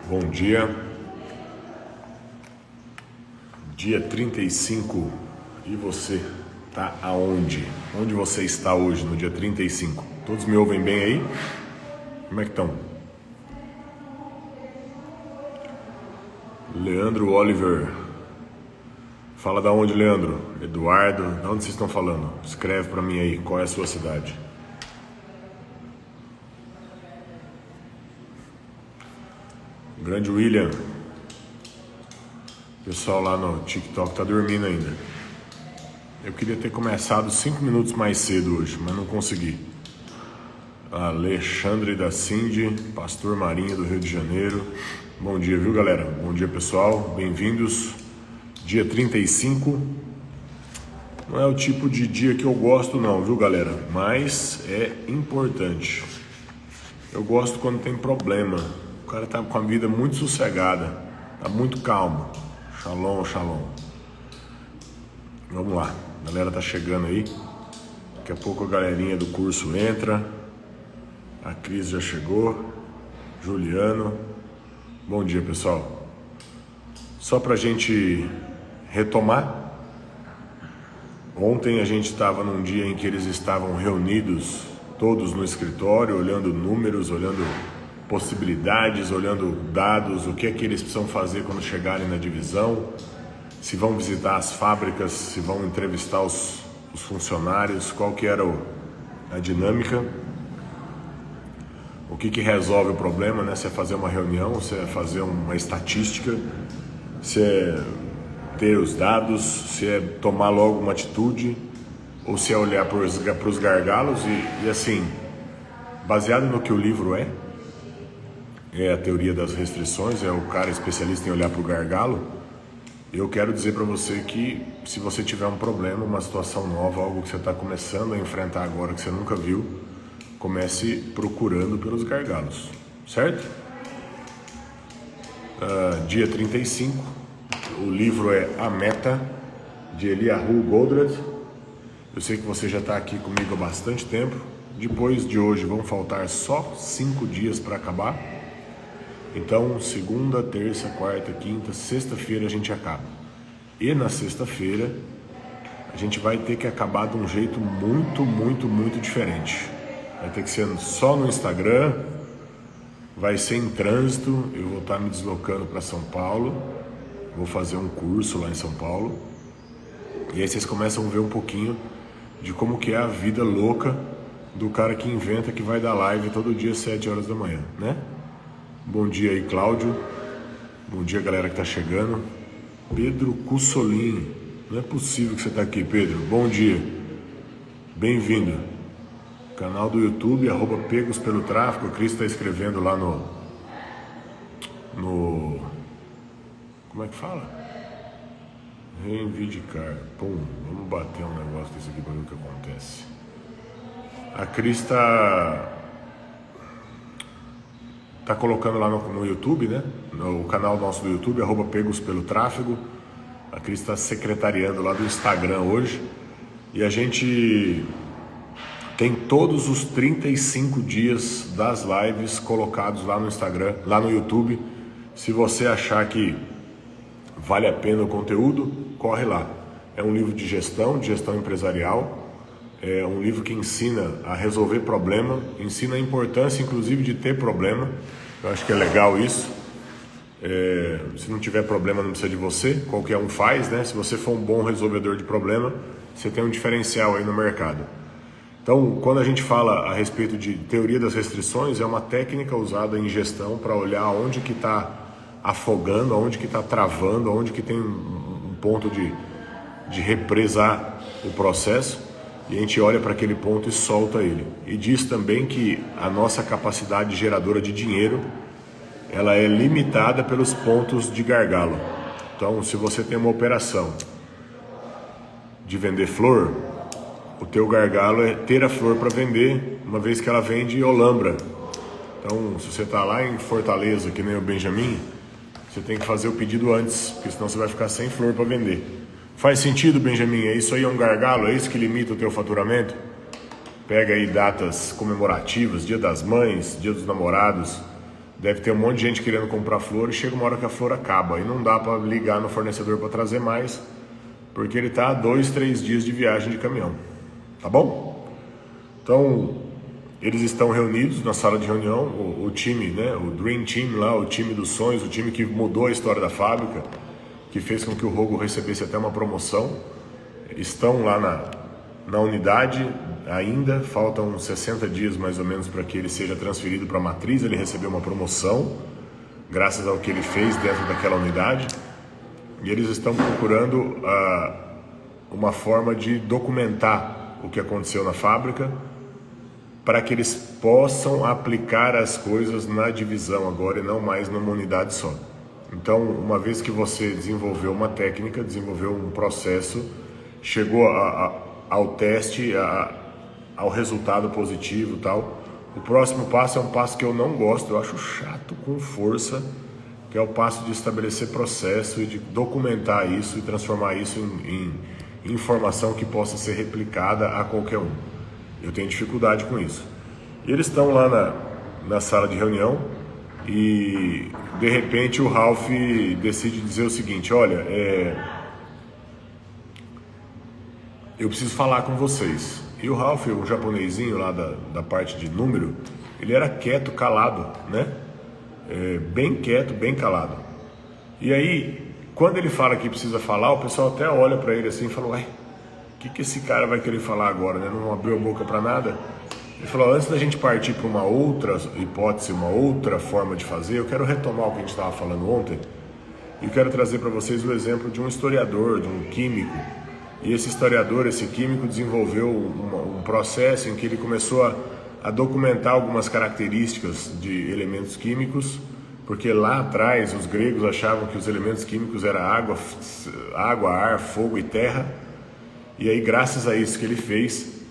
Bom dia, dia 35, e você tá aonde? Onde você está hoje, no dia 35? Todos me ouvem bem aí? Como é que estão? Leandro Oliver, fala da onde, Leandro? Eduardo, da onde vocês estão falando? Escreve pra mim aí, qual é a sua cidade? Grande William, o pessoal lá no TikTok tá dormindo ainda. Eu queria ter começado 5 minutos mais cedo hoje, mas não consegui. Alexandre da Cindy, Pastor Marinho do Rio de Janeiro. Bom dia, viu, galera? Bom dia, pessoal. Bem-vindos. Dia 35. Não é o tipo de dia que eu gosto não, viu, galera? Mas é importante. Eu gosto quando tem problema. O cara tá com a vida muito sossegada, tá muito calmo. Shalom, shalom. Vamos lá, a galera tá chegando aí. Daqui a pouco a galerinha do curso entra. A Cris já chegou. Juliano. Bom dia, pessoal. Só pra gente retomar. Ontem a gente estava num dia em que eles estavam reunidos, todos no escritório, olhando números, olhando possibilidades, olhando dados, o que é que eles precisam fazer quando chegarem na divisão, se vão visitar as fábricas, se vão entrevistar os funcionários, qual que era a dinâmica, o que resolve o problema, né? Se é fazer uma reunião, se é fazer uma estatística, se é ter os dados, se é tomar logo uma atitude, ou se é olhar para os gargalos e assim, baseado no que o livro é a teoria das restrições, é o cara especialista em olhar para o gargalo. Eu quero dizer para você que se você tiver um problema, uma situação nova, algo que você está começando a enfrentar agora que você nunca viu, comece procurando pelos gargalos, certo? Dia 35, o livro é A Meta, de Eliyahu Goldratt. Eu sei que você já está aqui comigo há bastante tempo. Depois de hoje vão faltar só 5 dias para acabar. Então, segunda, terça, quarta, quinta, sexta-feira a gente acaba. E na sexta-feira a gente vai ter que acabar de um jeito muito diferente. Vai ter que ser só no Instagram, vai ser em trânsito. Eu vou estar me deslocando para São Paulo, vou fazer um curso lá em São Paulo. E aí vocês começam a ver um pouquinho de como que é a vida louca do cara que inventa que vai dar live todo dia às 7 horas da manhã, né? Bom dia aí, Cláudio. Bom dia, galera que tá chegando. Pedro Cussolini. Não é possível que você tá aqui, Pedro. Bom dia. Bem-vindo. Canal do YouTube, @Pegos pelo Tráfico. A Cris tá escrevendo lá no... Como é que fala? Reivindicar. Pum, vamos bater um negócio desse aqui pra ver o que acontece. A Cris tá colocando lá no YouTube, né? No canal nosso do YouTube, @Pegos pelo Tráfego. A Cris está secretariando lá do Instagram hoje. E a gente tem todos os 35 dias das lives colocados lá no Instagram, lá no YouTube. Se você achar que vale a pena o conteúdo, corre lá. É um livro de gestão empresarial. É um livro que ensina a resolver problema, ensina a importância, inclusive, de ter problema. Eu acho que é legal isso. Se não tiver problema, não precisa de você. Qualquer um faz, né? Se você for um bom resolvedor de problema, você tem um diferencial aí no mercado. Então, quando a gente fala a respeito de teoria das restrições, é uma técnica usada em gestão para olhar onde que está afogando, onde que está travando, onde que tem um ponto de represar o processo. E a gente olha para aquele ponto e solta ele. E diz também que a nossa capacidade geradora de dinheiro, ela é limitada pelos pontos de gargalo. Então, se você tem uma operação de vender flor, o teu gargalo é ter a flor para vender, uma vez que ela vende Olambra. Então, se você está lá em Fortaleza, que nem o Benjamin, você tem que fazer o pedido antes, porque senão você vai ficar sem flor para vender. Faz sentido, Benjamin? É isso aí, é um gargalo? É isso que limita o teu faturamento? Pega aí datas comemorativas, Dia das Mães, Dia dos Namorados, deve ter um monte de gente querendo comprar flor e chega uma hora que a flor acaba e não dá para ligar no fornecedor para trazer mais, porque ele está a 2, 3 dias de viagem de caminhão, tá bom? Então, eles estão reunidos na sala de reunião, o time, né, o Dream Team lá, o time dos sonhos, o time que mudou a história da fábrica, que fez com que o Rogo recebesse até uma promoção, estão lá na unidade ainda, faltam 60 dias mais ou menos para que ele seja transferido para a matriz, ele recebeu uma promoção, graças ao que ele fez dentro daquela unidade, e eles estão procurando uma forma de documentar o que aconteceu na fábrica, para que eles possam aplicar as coisas na divisão agora e não mais numa unidade só. Então, uma vez que você desenvolveu uma técnica, desenvolveu um processo, chegou ao teste, ao resultado positivo e tal, o próximo passo é um passo que eu não gosto, eu acho chato com força, que é o passo de estabelecer processo e de documentar isso e transformar isso em informação que possa ser replicada a qualquer um. Eu tenho dificuldade com isso. E eles estão lá na sala de reunião e de repente o Ralph decide dizer o seguinte: olha, eu preciso falar com vocês. E o Ralph, o japonesinho lá da parte de número, ele era quieto, calado, né? Bem quieto, bem calado. E aí, quando ele fala que precisa falar, o pessoal até olha para ele assim e fala: ué, o que esse cara vai querer falar agora, né? Não abriu a boca para nada. Ele falou: antes da gente partir para uma outra hipótese, uma outra forma de fazer, eu quero retomar o que a gente estava falando ontem e eu quero trazer para vocês o exemplo de um historiador, de um químico. E esse historiador, esse químico, desenvolveu um processo em que ele começou a documentar algumas características de elementos químicos, porque lá atrás os gregos achavam que os elementos químicos eram água, ar, fogo e terra. E aí, graças a isso que ele fez,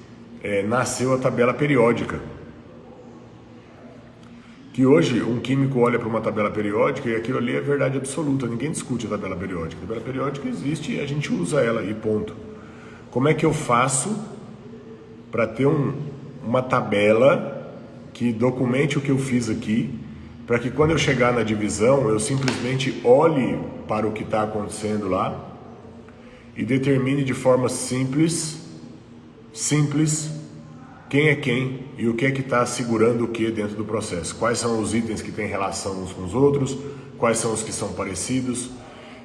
nasceu a tabela periódica. Que hoje um químico olha para uma tabela periódica e aquilo ali é verdade absoluta, ninguém discute a tabela periódica. A tabela periódica existe e a gente usa ela e ponto. Como é que eu faço para ter uma tabela que documente o que eu fiz aqui, para que quando eu chegar na divisão eu simplesmente olhe para o que está acontecendo lá e determine de forma simples, quem é quem e o que é que está segurando o que dentro do processo. Quais são os itens que têm relação uns com os outros, quais são os que são parecidos.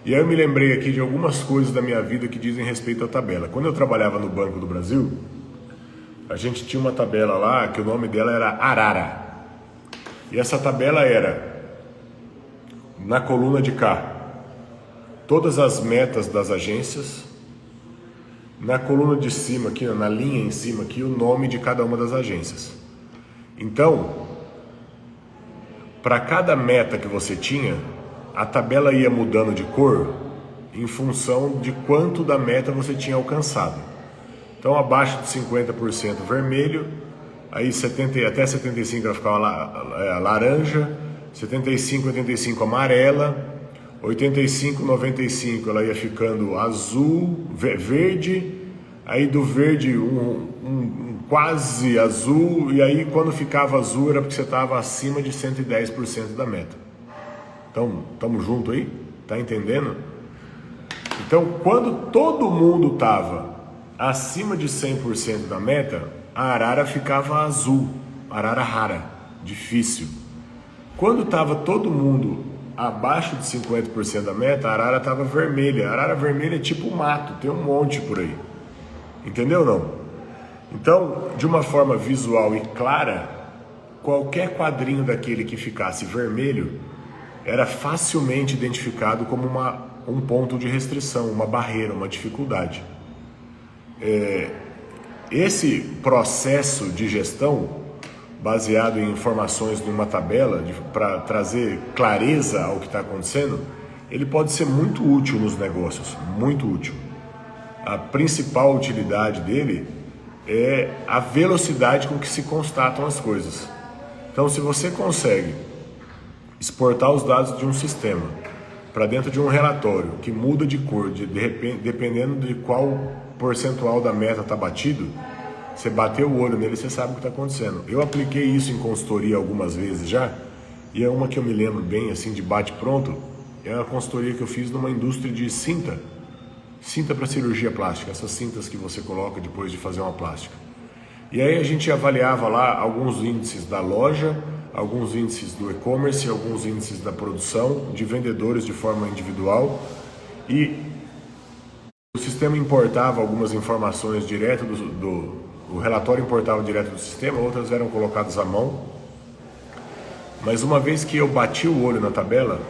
E aí eu me lembrei aqui de algumas coisas da minha vida que dizem respeito à tabela. Quando eu trabalhava no Banco do Brasil, a gente tinha uma tabela lá que o nome dela era Arara. E essa tabela era, na coluna de cá, todas as metas das agências. Na coluna de cima aqui, na linha em cima aqui, o nome de cada uma das agências. Então, para cada meta que você tinha, a tabela ia mudando de cor em função de quanto da meta você tinha alcançado. Então, abaixo de 50% vermelho, aí até 75 ela ficava laranja, 75, 85 amarela, 85, 95 ela ia ficando azul, verde, aí do verde quase azul, e aí quando ficava azul era porque você estava acima de 110% da meta. Então, estamos juntos aí? Tá entendendo? Então, quando todo mundo estava acima de 100% da meta, a arara ficava azul, arara rara, difícil. Quando estava todo mundo abaixo de 50% da meta, a arara estava vermelha. A arara vermelha é tipo mato, tem um monte por aí. Entendeu ou não? Então, de uma forma visual e clara, qualquer quadrinho daquele que ficasse vermelho era facilmente identificado como um ponto de restrição, uma barreira, uma dificuldade. Esse processo de gestão, baseado em informações numa tabela, para trazer clareza ao que está acontecendo, ele pode ser muito útil nos negócios, muito útil. A principal utilidade dele é a velocidade com que se constatam as coisas. Então, se você consegue exportar os dados de um sistema para dentro de um relatório que muda de cor, dependendo de qual percentual da meta está batido, você bateu o olho nele, você sabe o que está acontecendo. Eu apliquei isso em consultoria algumas vezes já, E é uma que eu me lembro bem, assim, de bate-pronto, é a consultoria que eu fiz numa indústria de cinta para cirurgia plástica, essas cintas que você coloca depois de fazer uma plástica. E aí a gente avaliava lá alguns índices da loja, alguns índices do e-commerce, alguns índices da produção, de vendedores de forma individual, e o sistema importava algumas informações direto o relatório importava direto do sistema, outras eram colocadas à mão. Mas uma vez que eu bati o olho na tabela,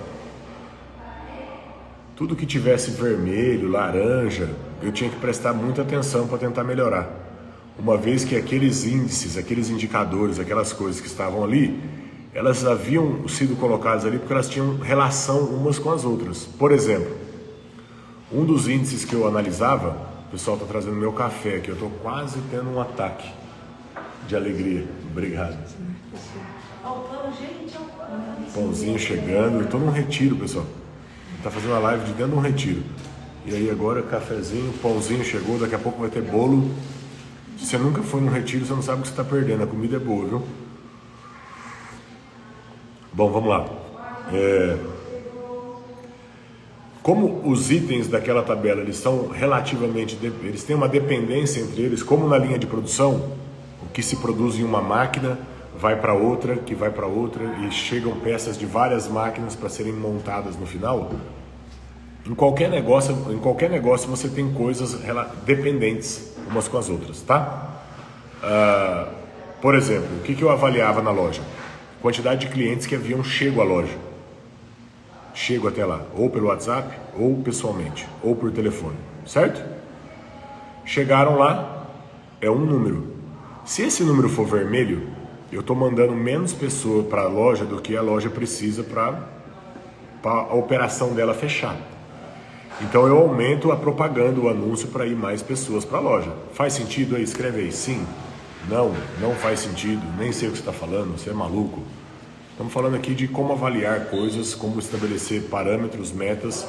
tudo que tivesse vermelho, laranja, eu tinha que prestar muita atenção para tentar melhorar. Uma vez que aqueles índices, aqueles indicadores, aquelas coisas que estavam ali, elas haviam sido colocadas ali porque elas tinham relação umas com as outras. Por exemplo, um dos índices que eu analisava, o pessoal está trazendo meu café aqui, eu estou quase tendo um ataque de alegria. Obrigado. Pãozinho chegando, eu estou num retiro, pessoal. Está fazendo a live de dentro de um retiro. E aí agora, cafezinho, pãozinho chegou, daqui a pouco vai ter bolo. Se você nunca foi num retiro, você não sabe o que você está perdendo, a comida é boa, viu? Bom, vamos lá. Como os itens daquela tabela, eles são relativamente, eles têm uma dependência entre eles, como na linha de produção, o que se produz em uma máquina vai para outra, que vai para outra, e chegam peças de várias máquinas para serem montadas no final. Em qualquer negócio você tem coisas dependentes umas com as outras, tá? Por exemplo, o que eu avaliava na loja? Quantidade de clientes que haviam chego à loja. Chego até lá, ou pelo WhatsApp, ou pessoalmente, ou por telefone, certo? Chegaram lá, é um número. Se esse número for vermelho, eu estou mandando menos pessoas para a loja do que a loja precisa para a operação dela fechar. Então eu aumento a propaganda, o anúncio para ir mais pessoas para a loja. Faz sentido aí? Escreve aí, sim. Não faz sentido, nem sei o que você está falando, você é maluco. Estamos falando aqui de como avaliar coisas, como estabelecer parâmetros, metas,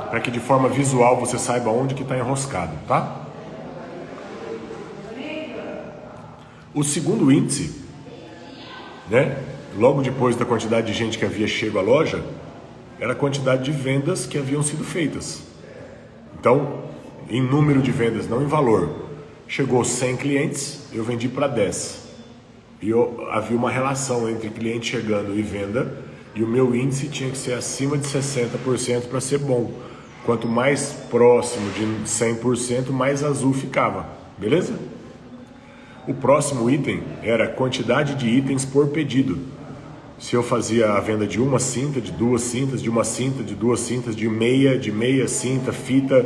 para que de forma visual você saiba onde que está enroscado, tá? O segundo índice, né, logo depois da quantidade de gente que havia chego à loja, era a quantidade de vendas que haviam sido feitas. Então, em número de vendas, não em valor. Chegou 100 clientes, eu vendi para 10. E havia uma relação entre cliente chegando e venda, e o meu índice tinha que ser acima de 60% para ser bom. Quanto mais próximo de 100%, mais azul ficava. Beleza? O próximo item era a quantidade de itens por pedido. Se eu fazia a venda de uma cinta, de duas cintas, de uma cinta, de duas cintas, de meia cinta, fita,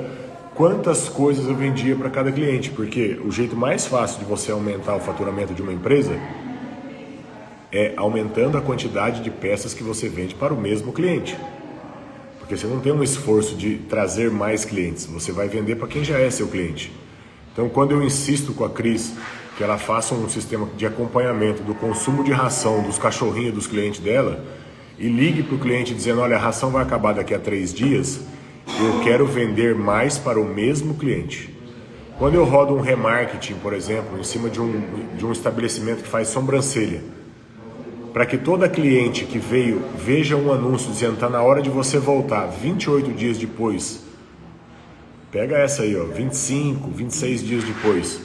quantas coisas eu vendia para cada cliente, porque o jeito mais fácil de você aumentar o faturamento de uma empresa é aumentando a quantidade de peças que você vende para o mesmo cliente. Porque você não tem um esforço de trazer mais clientes, você vai vender para quem já é seu cliente. Então, quando eu insisto com a Cris que ela faça um sistema de acompanhamento do consumo de ração dos cachorrinhos dos clientes dela e ligue para o cliente dizendo, olha, a ração vai acabar daqui a 3 dias, eu quero vender mais para o mesmo cliente. Quando eu rodo um remarketing, por exemplo, em cima de um estabelecimento que faz sobrancelha, para que toda cliente que veio veja um anúncio dizendo, está na hora de você voltar 28 dias depois, pega essa aí, ó, 25, 26 dias depois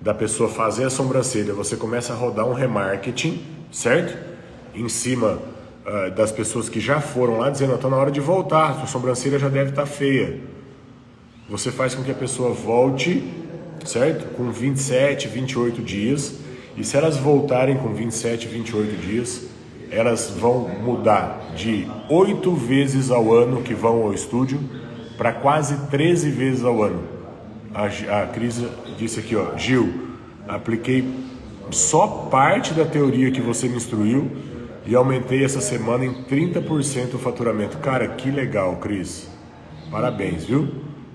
da pessoa fazer a sobrancelha, você começa a rodar um remarketing, certo? Em cima das pessoas que já foram lá dizendo, está na hora de voltar, sua sobrancelha já deve estar feia. Você faz com que a pessoa volte, certo? Com 27, 28 dias, e se elas voltarem com 27, 28 dias, elas vão mudar de 8 vezes ao ano que vão ao estúdio para quase 13 vezes ao ano. A Cris disse aqui, ó, Gil, apliquei só parte da teoria que você me instruiu e aumentei essa semana em 30% o faturamento. Cara, que legal, Cris. Parabéns, viu?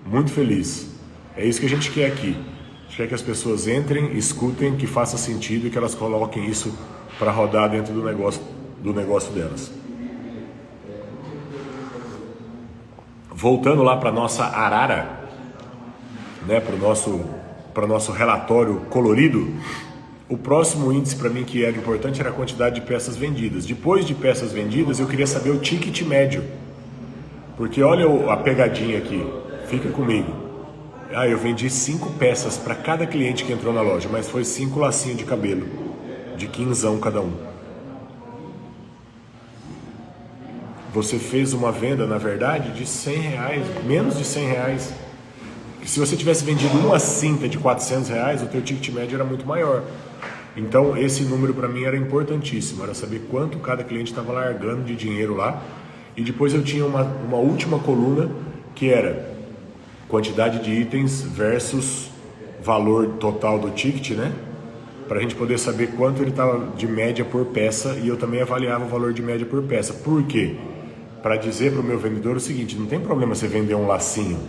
Muito feliz. É isso que a gente quer aqui. A gente quer que as pessoas entrem, escutem, que faça sentido e que elas coloquem isso para rodar dentro do negócio delas. Voltando lá para nossa arara, né, para o nosso relatório colorido, O próximo índice para mim que era importante era a quantidade de peças vendidas. Depois de peças vendidas, eu queria saber o ticket médio. Porque olha a pegadinha aqui, fica comigo. Eu vendi 5 peças para cada cliente que entrou na loja, mas foi 5 lacinhos de cabelo, de quinzão cada um. Você fez uma venda, na verdade, de R$100, menos de R$100. Se você tivesse vendido uma cinta de R$400, o teu ticket médio era muito maior. Então esse número para mim era importantíssimo, era saber quanto cada cliente estava largando de dinheiro lá. E depois eu tinha uma última coluna que era quantidade de itens versus valor total do ticket, né? Para a gente poder saber quanto ele estava de média por peça, e eu também avaliava o valor de média por peça. Por quê? Para dizer para o meu vendedor o seguinte: não tem problema você vender um lacinho,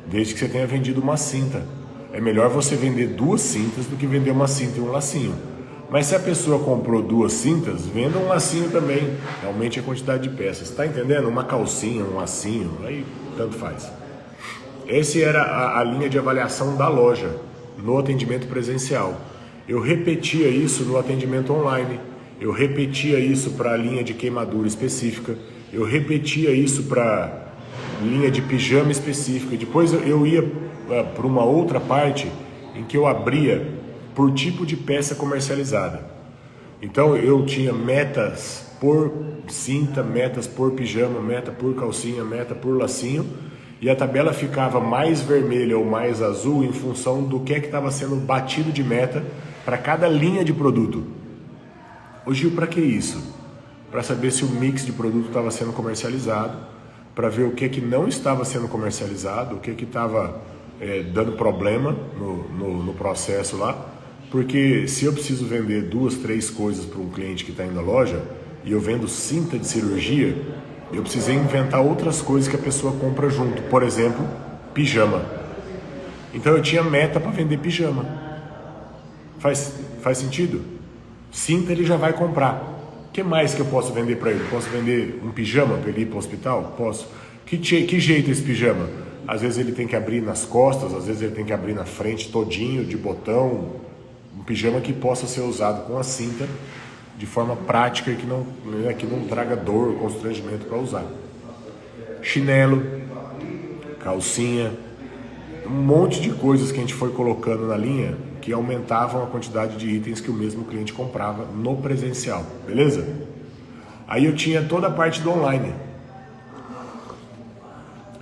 desde que você tenha vendido uma cinta. É melhor você vender 2 cintas do que vender uma cinta e um lacinho. Mas se a pessoa comprou 2 cintas, venda um lacinho também. Aumente a quantidade de peças. Está entendendo? Uma calcinha, um lacinho, aí tanto faz. Essa era a linha de avaliação da loja no atendimento presencial. Eu repetia isso no atendimento online. Eu repetia isso para a linha de queimadura específica. Eu repetia isso para linha de pijama específica. Depois eu ia para uma outra parte em que eu abria por tipo de peça comercializada. Então eu tinha metas por cinta, metas por pijama, meta por calcinha, meta por lacinho, e a tabela ficava mais vermelha ou mais azul em função do que estava sendo batido de meta para cada linha de produto. Ô Gil, para que isso? Para saber se o mix de produto estava sendo comercializado, para ver o que não estava sendo comercializado, o que estava dando problema no processo lá. Porque se eu preciso vender 2, 3 coisas para um cliente que está indo à loja, e eu vendo cinta de cirurgia, eu precisei inventar outras coisas que a pessoa compra junto. Por exemplo, pijama. Então eu tinha meta para vender pijama. Faz sentido? Cinta ele já vai comprar. O que mais que eu posso vender para ele? Posso vender um pijama para ele ir para o hospital? Posso. Que jeito esse pijama? Às vezes ele tem que abrir nas costas, às vezes ele tem que abrir na frente todinho, de botão. Um pijama que possa ser usado com a cinta de forma prática e que não traga dor ou constrangimento para usar. Chinelo, calcinha, um monte de coisas que a gente foi colocando na linha que aumentavam a quantidade de itens que o mesmo cliente comprava no presencial, beleza? Aí eu tinha toda a parte do online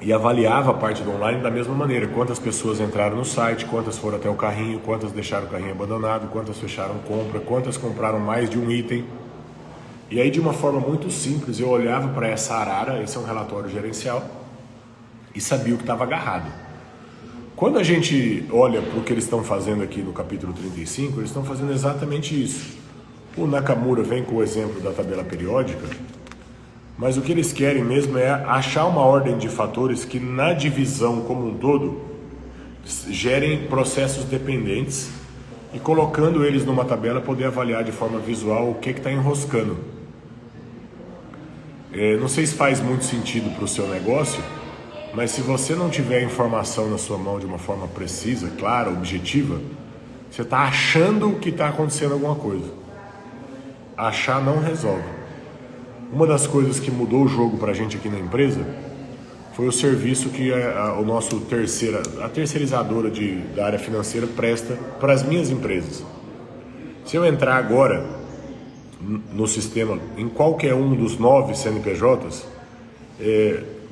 e avaliava a parte do online da mesma maneira: quantas pessoas entraram no site, quantas foram até o carrinho, quantas deixaram o carrinho abandonado, quantas fecharam compra, quantas compraram mais de um item. E aí, de uma forma muito simples, eu olhava para essa arara, esse é um relatório gerencial, e sabia o que estava agarrado. Quando a gente olha para o que eles estão fazendo aqui no capítulo 35, eles estão fazendo exatamente isso. O Nakamura vem com o exemplo da tabela periódica, mas o que eles querem mesmo é achar uma ordem de fatores que na divisão como um todo gerem processos dependentes e, colocando eles numa tabela, poder avaliar de forma visual o que está enroscando. Não sei se faz muito sentido para o seu negócio, mas se você não tiver a informação na sua mão de uma forma precisa, clara, objetiva, você está achando que está acontecendo alguma coisa. Achar não resolve. Uma das coisas que mudou o jogo para a gente aqui na empresa foi o serviço que o nosso terceirizadora da área financeira presta para as minhas empresas. Se eu entrar agora no sistema, em qualquer um dos 9 CNPJs,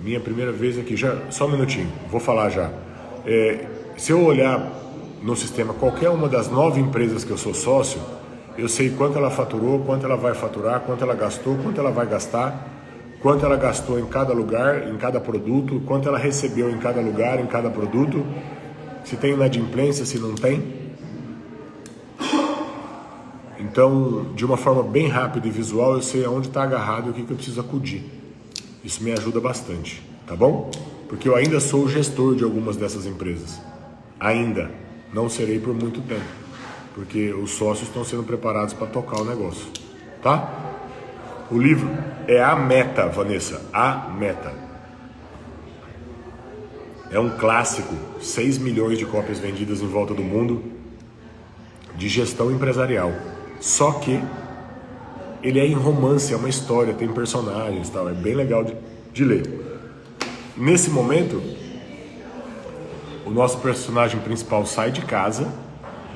minha primeira vez aqui, só um minutinho, vou falar já. Se eu olhar no sistema qualquer uma das 9 empresas que eu sou sócio, eu sei quanto ela faturou, quanto ela vai faturar, quanto ela gastou, quanto ela vai gastar, quanto ela gastou em cada lugar, em cada produto, quanto ela recebeu em cada lugar, em cada produto, se tem inadimplência, se não tem. Então, de uma forma bem rápida e visual, eu sei aonde está agarrado e o que eu preciso acudir. Isso me ajuda bastante, tá bom? Porque eu ainda sou o gestor de algumas dessas empresas. Ainda. Não serei por muito tempo, porque os sócios estão sendo preparados para tocar o negócio, tá? O livro é A Meta, Vanessa, A Meta. É um clássico, 6 milhões de cópias vendidas em volta do mundo, de gestão empresarial. Só que ele é em romance, é uma história, tem personagens e tal, é bem legal de ler. Nesse momento, o nosso personagem principal sai de casa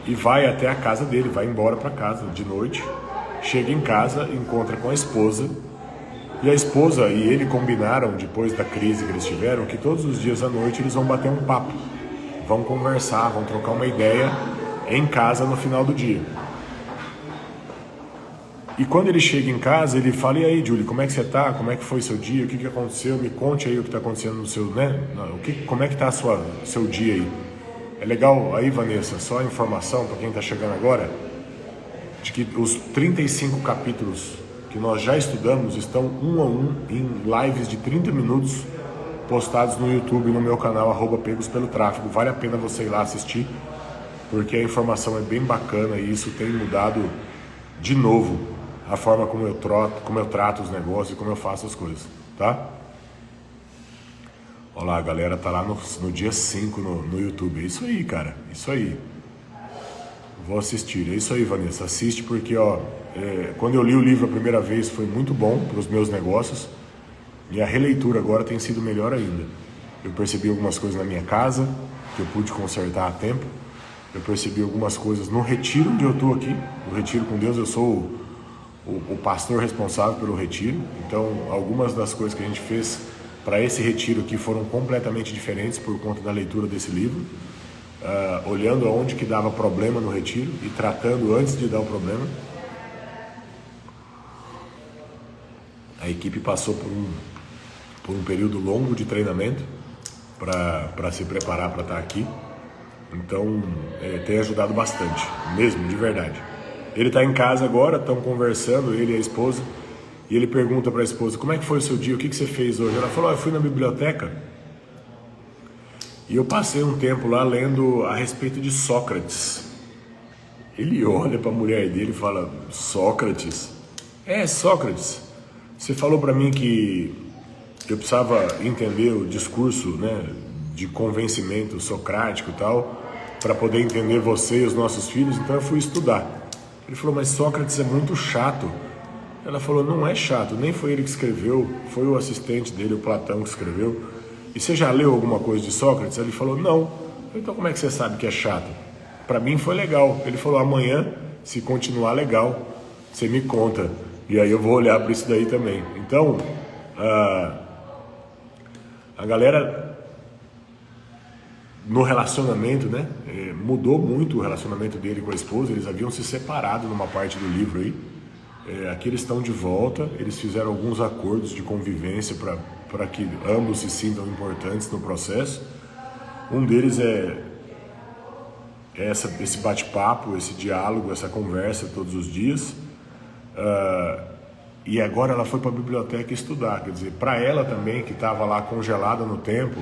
e vai até a casa dele, vai embora para casa de noite, chega em casa, encontra com a esposa, e a esposa e ele combinaram, depois da crise que eles tiveram, que todos os dias à noite eles vão bater um papo, vão conversar, vão trocar uma ideia em casa no final do dia. E quando ele chega em casa, ele fala: e aí, Julie, como é que você tá? Como é que foi seu dia? O que aconteceu? Me conte aí o que está acontecendo no seu, né? Como é que tá seu dia aí? É legal aí, Vanessa, só a informação para quem está chegando agora, de que os 35 capítulos que nós já estudamos estão um a um em lives de 30 minutos postados no YouTube, no meu canal, @PegosPeloTráfego. Vale a pena você ir lá assistir, porque a informação é bem bacana e isso tem mudado de novo a forma como eu trato os negócios e como eu faço as coisas, tá? Olha lá, a galera tá lá no dia 5 no YouTube. É isso aí, cara, isso aí. Vou assistir, é isso aí, Vanessa, assiste porque, quando eu li o livro a primeira vez foi muito bom para os meus negócios e a releitura agora tem sido melhor ainda. Eu percebi algumas coisas na minha casa que eu pude consertar a tempo. Eu percebi algumas coisas no retiro onde eu estou aqui, no retiro com Deus. Eu sou o pastor responsável pelo retiro, então algumas das coisas que a gente fez para esse retiro aqui foram completamente diferentes por conta da leitura desse livro, olhando aonde que dava problema no retiro e tratando antes de dar o problema. A equipe passou por um período longo de treinamento para se preparar para estar aqui. Então, tem ajudado bastante, mesmo, de verdade. Ele está em casa agora, estão conversando, ele e a esposa, e ele pergunta para a esposa: como é que foi o seu dia, o que você fez hoje? Ela falou: eu fui na biblioteca e eu passei um tempo lá lendo a respeito de Sócrates. Ele olha para a mulher dele e fala: Sócrates? É, Sócrates. Você falou para mim que eu precisava entender o discurso, né, de convencimento socrático e tal, para poder entender você e os nossos filhos, então eu fui estudar. Ele falou: mas Sócrates é muito chato. Ela falou: não é chato, nem foi ele que escreveu, foi o assistente dele, o Platão, que escreveu. E você já leu alguma coisa de Sócrates? Ele falou: não. Então como é que você sabe que é chato? Para mim foi legal. Ele falou: amanhã, se continuar legal, você me conta. E aí eu vou olhar para isso daí também. Então, a galera no relacionamento, né, mudou muito o relacionamento dele com a esposa. Eles haviam se separado numa parte do livro aí. Aqui eles estão de volta, eles fizeram alguns acordos de convivência para que ambos se sintam importantes no processo. Um deles é esse bate-papo, esse diálogo, essa conversa todos os dias. E agora ela foi para a biblioteca estudar, quer dizer, para ela também, que estava lá congelada no tempo.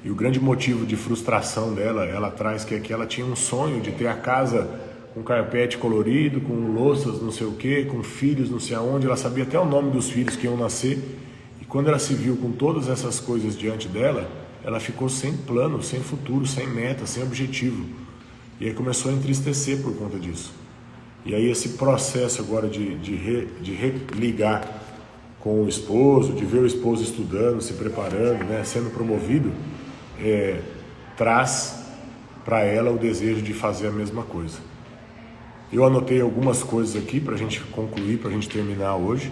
E o grande motivo de frustração dela, ela traz que ela tinha um sonho de ter a casa com carpete colorido, com louças não sei o que, com filhos não sei aonde. Ela sabia até o nome dos filhos que iam nascer. E quando ela se viu com todas essas coisas diante dela, ela ficou sem plano, sem futuro, sem meta, sem objetivo. E aí começou a entristecer por conta disso. E aí esse processo agora de religar com o esposo, de ver o esposo estudando, se preparando, né, sendo promovido, traz para ela o desejo de fazer a mesma coisa. Eu anotei algumas coisas aqui para a gente concluir, para a gente terminar hoje.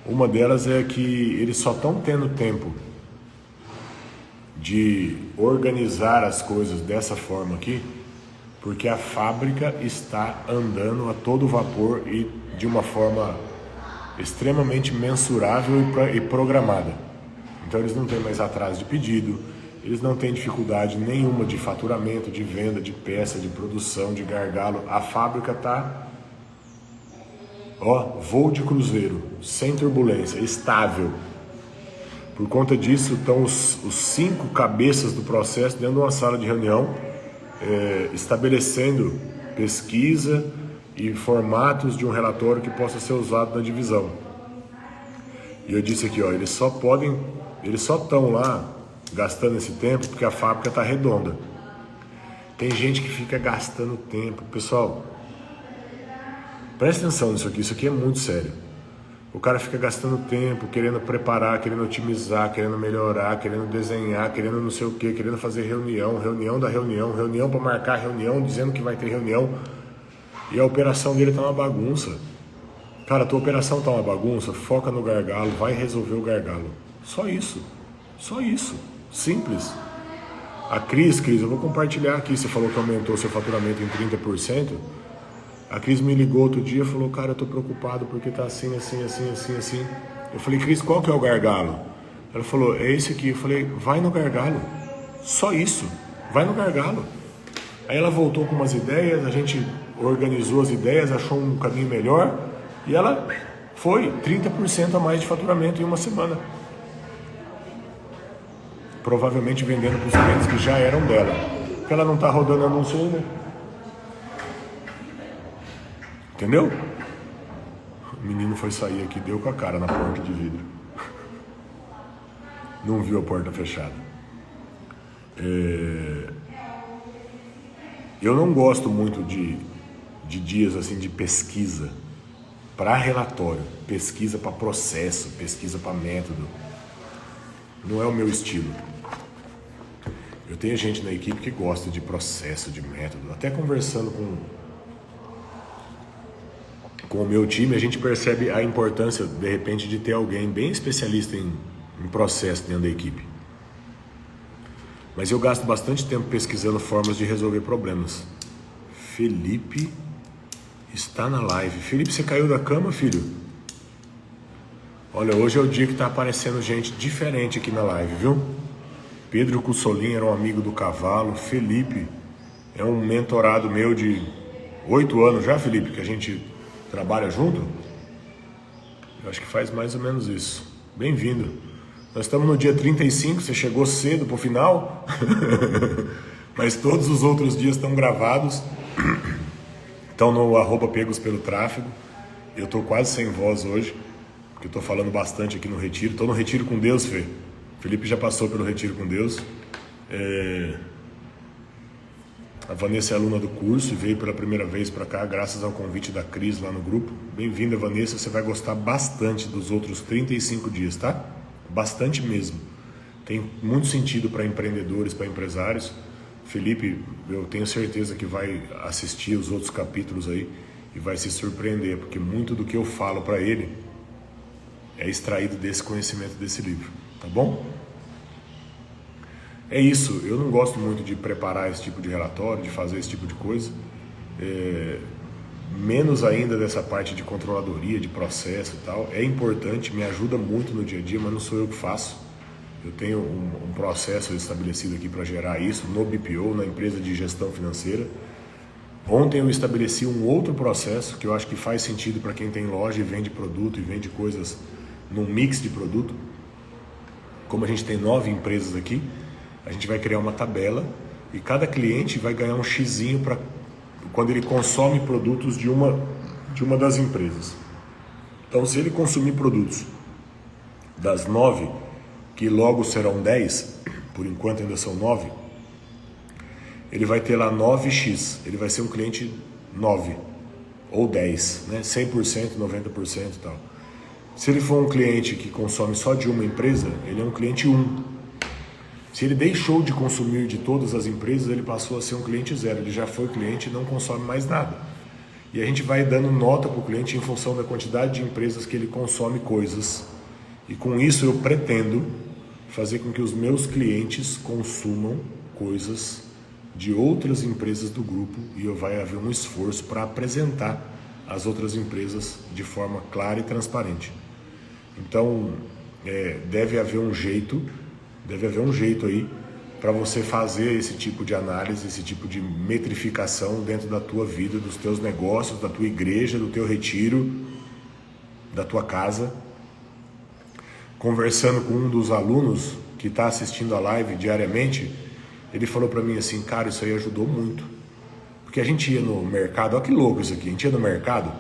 Uma delas é que eles só estão tendo tempo de organizar as coisas dessa forma aqui porque a fábrica está andando a todo vapor e de uma forma extremamente mensurável e programada. Então eles não têm mais atraso de pedido, eles não têm dificuldade nenhuma de faturamento, de venda, de peça, de produção, de gargalo. A fábrica está, voo de cruzeiro, sem turbulência, estável. Por conta disso, estão os 5 cabeças do processo dentro de uma sala de reunião, estabelecendo pesquisa e formatos de um relatório que possa ser usado na divisão. E eu disse aqui, eles só estão lá gastando esse tempo porque a fábrica está redonda. Tem gente que fica gastando tempo. Pessoal, presta atenção nisso aqui é muito sério. O cara fica gastando tempo, querendo preparar, querendo otimizar, querendo melhorar, querendo desenhar, querendo não sei o que, querendo fazer reunião da reunião para marcar reunião, dizendo que vai ter reunião. E a operação dele tá uma bagunça. Cara, a tua operação tá uma bagunça, foca no gargalo, vai resolver o gargalo. Só isso. Simples. A Cris, eu vou compartilhar aqui, você falou que aumentou seu faturamento em 30%. A Cris me ligou outro dia e falou, cara, eu tô preocupado porque tá assim. Eu falei, Cris, qual que é o gargalo? Ela falou, é esse aqui. Eu falei, vai no gargalo. Só isso. Vai no gargalo. Aí ela voltou com umas ideias, a gente organizou as ideias, achou um caminho melhor e ela foi 30% a mais de faturamento em uma semana. Provavelmente vendendo para os clientes que já eram dela. Porque ela não tá rodando anúncio ainda. Entendeu? O menino foi sair aqui, deu com a cara na porta de vidro. Não viu a porta fechada. Eu não gosto muito de dias assim de pesquisa para relatório, pesquisa para processo, pesquisa para método. Não é o meu estilo. Eu tenho gente na equipe que gosta de processo, de método. Até conversando com o meu time, a gente percebe a importância, de repente, de ter alguém bem especialista em processo dentro da equipe. Mas eu gasto bastante tempo pesquisando formas de resolver problemas. Felipe está na live. Felipe, você caiu da cama, filho? Olha, hoje é o dia que está aparecendo gente diferente aqui na live, viu? Pedro Cussolin era um amigo do cavalo. Felipe é um mentorado meu de 8 anos já, Felipe, que a gente trabalha junto? Eu acho que faz mais ou menos isso. Bem-vindo. Nós estamos no dia 35, você chegou cedo pro final, mas todos os outros dias estão gravados, estão no @pegos pelo tráfego. Eu estou quase sem voz hoje, porque eu estou falando bastante aqui no retiro. Estou no retiro com Deus, Fê. Felipe já passou pelo retiro com Deus. A Vanessa é aluna do curso e veio pela primeira vez para cá, graças ao convite da Cris lá no grupo. Bem-vinda, Vanessa, você vai gostar bastante dos outros 35 dias, tá? Bastante mesmo. Tem muito sentido para empreendedores, para empresários. Felipe, eu tenho certeza que vai assistir os outros capítulos aí e vai se surpreender, porque muito do que eu falo para ele é extraído desse conhecimento desse livro, tá bom? É isso, eu não gosto muito de preparar esse tipo de relatório, de fazer esse tipo de coisa, menos ainda dessa parte de controladoria, de processo e tal. É importante, me ajuda muito no dia a dia, mas não sou eu que faço. Eu tenho um processo estabelecido aqui para gerar isso no BPO, na empresa de gestão financeira. Ontem eu estabeleci um outro processo que eu acho que faz sentido para quem tem loja e vende produto e vende coisas num mix de produto. Como a gente tem 9 empresas aqui, a gente vai criar uma tabela e cada cliente vai ganhar um xizinho para quando ele consome produtos de uma das empresas. Então, se ele consumir produtos das 9, que logo serão 10, por enquanto ainda são 9, ele vai ter lá 9x, ele vai ser um cliente 9 ou 10, né? 100%, 90% e tal. Se ele for um cliente que consome só de uma empresa, ele é um cliente 1. Se ele deixou de consumir de todas as empresas, ele passou a ser um cliente 0. Ele já foi cliente e não consome mais nada. E a gente vai dando nota para o cliente em função da quantidade de empresas que ele consome coisas. E com isso eu pretendo fazer com que os meus clientes consumam coisas de outras empresas do grupo e vai haver um esforço para apresentar as outras empresas de forma clara e transparente. Então, deve haver um jeito aí para você fazer esse tipo de análise, esse tipo de metrificação dentro da tua vida, dos teus negócios, da tua igreja, do teu retiro, da tua casa. Conversando com um dos alunos que está assistindo a live diariamente, ele falou para mim assim, cara, isso aí ajudou muito. Porque a gente ia no mercado, olha que louco isso aqui, a gente ia no mercado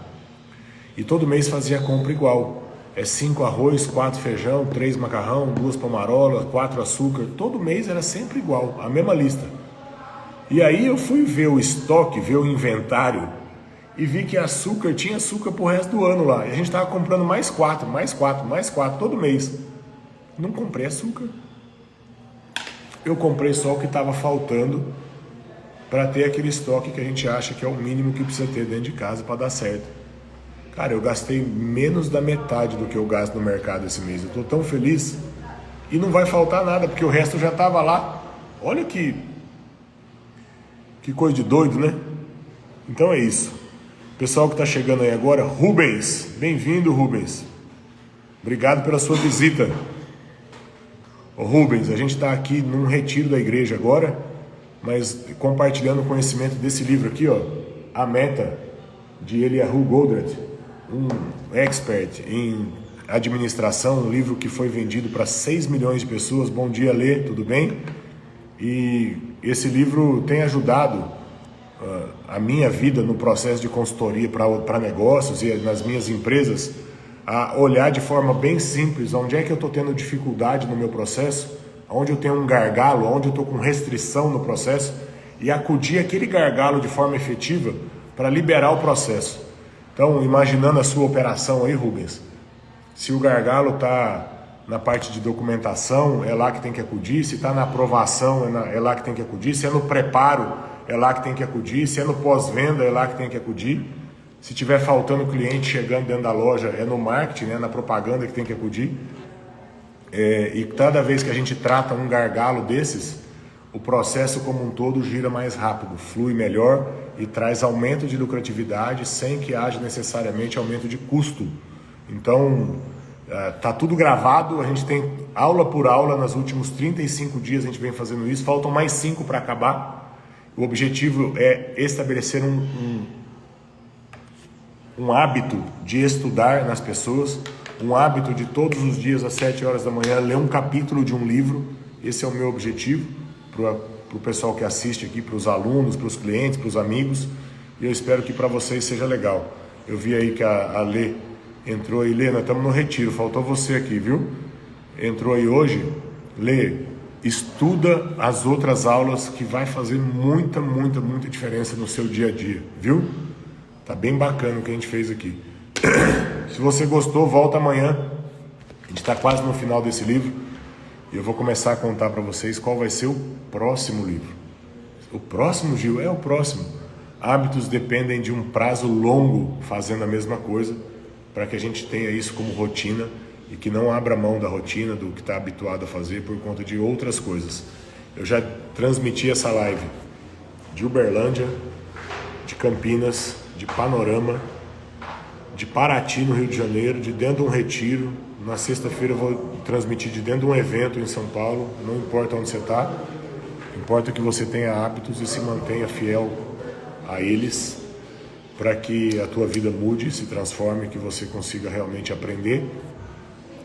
e todo mês fazia a compra igual. 5 arroz, 4 feijão, 3 macarrão, 2 pomarola, 4 açúcar. Todo mês era sempre igual, a mesma lista. E aí eu fui ver o estoque, ver o inventário e vi que açúcar, tinha açúcar pro resto do ano lá. E a gente tava comprando mais 4 todo mês. Não comprei açúcar. Eu comprei só o que estava faltando para ter aquele estoque que a gente acha que é o mínimo que precisa ter dentro de casa para dar certo. Cara, eu gastei menos da metade do que eu gasto no mercado esse mês. Eu tô tão feliz e não vai faltar nada, porque o resto já tava lá. Olha que coisa de doido, né? Então é isso. Pessoal que tá chegando aí agora, Rubens, bem-vindo, Rubens. Obrigado pela sua visita. Ô Rubens, a gente está aqui num retiro da igreja agora, mas compartilhando o conhecimento desse livro aqui, ó, A Meta, de Eliyahu Goldratt, um expert em administração, um livro que foi vendido para 6 milhões de pessoas. Bom dia, Lê, tudo bem? E esse livro tem ajudado a minha vida no processo de consultoria para negócios e nas minhas empresas, a olhar de forma bem simples onde é que eu estou tendo dificuldade no meu processo, onde eu tenho um gargalo, onde eu estou com restrição no processo, e acudir aquele gargalo de forma efetiva para liberar o processo. Então, imaginando a sua operação aí, Rubens, se o gargalo está na parte de documentação, é lá que tem que acudir. Se está na aprovação, é lá que tem que acudir. Se é no preparo, é lá que tem que acudir. Se é no pós-venda, é lá que tem que acudir. Se tiver faltando cliente chegando dentro da loja, é no marketing, né, na propaganda que tem que acudir. E cada vez que a gente trata um gargalo desses, o processo como um todo gira mais rápido, flui melhor e traz aumento de lucratividade sem que haja necessariamente aumento de custo. Então, tá tudo gravado, a gente tem aula por aula, nos últimos 35 dias a gente vem fazendo isso, faltam mais 5 para acabar. O objetivo é estabelecer um hábito de estudar nas pessoas, um hábito de todos os dias às 7 horas da manhã ler um capítulo de um livro. Esse é o meu objetivo para o pessoal que assiste aqui, para os alunos, para os clientes, para os amigos, e eu espero que para vocês seja legal. Eu vi aí que a Lê entrou aí. Lê, nós estamos no retiro, faltou você aqui, viu? Entrou aí hoje. Lê, estuda as outras aulas que vai fazer muita diferença no seu dia a dia, viu? Tá bem bacana o que a gente fez aqui. Se você gostou, volta amanhã. A gente está quase no final desse livro e eu vou começar a contar para vocês qual vai ser o próximo livro. O próximo, Gil? É o próximo. Hábitos dependem de um prazo longo fazendo a mesma coisa, para que a gente tenha isso como rotina e que não abra mão da rotina, do que está habituado a fazer por conta de outras coisas. Eu já transmiti essa live de Uberlândia, de Campinas, de Panorama, de Paraty, no Rio de Janeiro, de dentro de um retiro. Na sexta-feira eu vou transmitir de dentro de um evento em São Paulo. Não importa onde você está, importa que você tenha hábitos e se mantenha fiel a eles, para que a tua vida mude, se transforme, que você consiga realmente aprender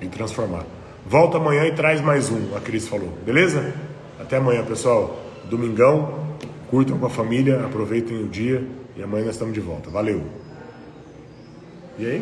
e transformar. Volta amanhã e traz mais um, a Cris falou. Beleza? Até amanhã, pessoal. Domingão, curtam com a família, aproveitem o dia e amanhã nós estamos de volta. Valeu! E aí?